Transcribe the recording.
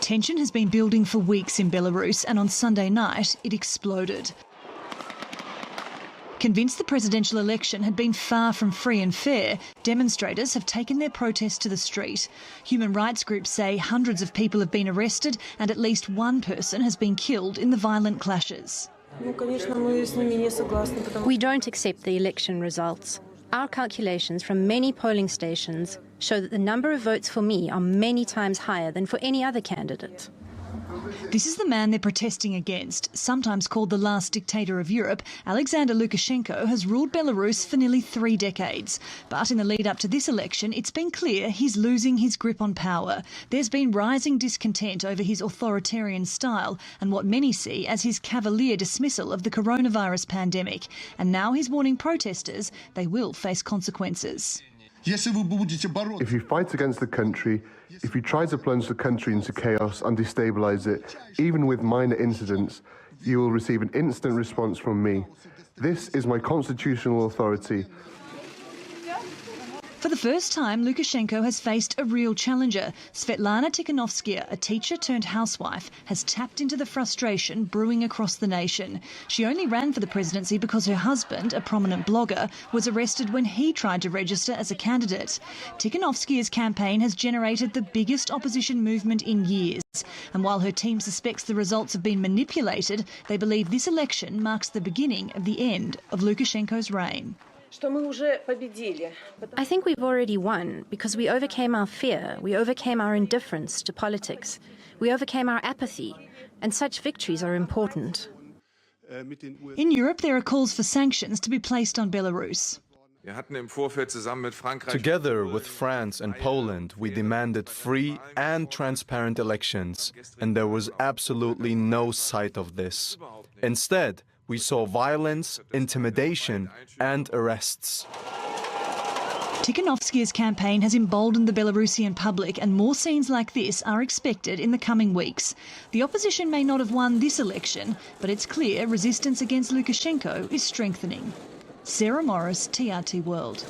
Tension has been building for weeks in Belarus, and on Sunday night it exploded. Convinced the presidential election had been far from free and fair, demonstrators have taken their protest to the street. Human rights groups say hundreds of people have been arrested and at least one person has been killed in the violent clashes. We don't accept the election results. Our calculations from many polling stations show that the number of votes for me are many times higher than for any other candidate. This is the man they're protesting against. Sometimes called the last dictator of Europe, Alexander Lukashenko has ruled Belarus for nearly 3 decades. But in the lead up to this election, it's been clear he's losing his grip on power. There's been rising discontent over his authoritarian style and what many see as his cavalier dismissal of the coronavirus pandemic. And now he's warning protesters they will face consequences. If you fight against the country, if you try to plunge the country into chaos and destabilise it, even with minor incidents, you will receive an instant response from me. This is my constitutional authority. For the first time, Lukashenko has faced a real challenger. Svetlana Tikhanovskaya, a teacher turned housewife, has tapped into the frustration brewing across the nation. She only ran for the presidency because her husband, a prominent blogger, was arrested when he tried to register as a candidate. Tikhanovskaya's campaign has generated the biggest opposition movement in years. And while her team suspects the results have been manipulated, they believe this election marks the beginning of the end of Lukashenko's reign. I think we've already won because we overcame our fear, we overcame our indifference to politics, we overcame our apathy, and such victories are important. In Europe, there are calls for sanctions to be placed on Belarus. Together with France and Poland, we demanded free and transparent elections, and there was absolutely no sight of this. Instead, we saw violence, intimidation, and arrests. Tikhanovskaya's campaign has emboldened the Belarusian public, and more scenes like this are expected in the coming weeks. The opposition may not have won this election, but it's clear resistance against Lukashenko is strengthening. Sarah Morice, TRT World.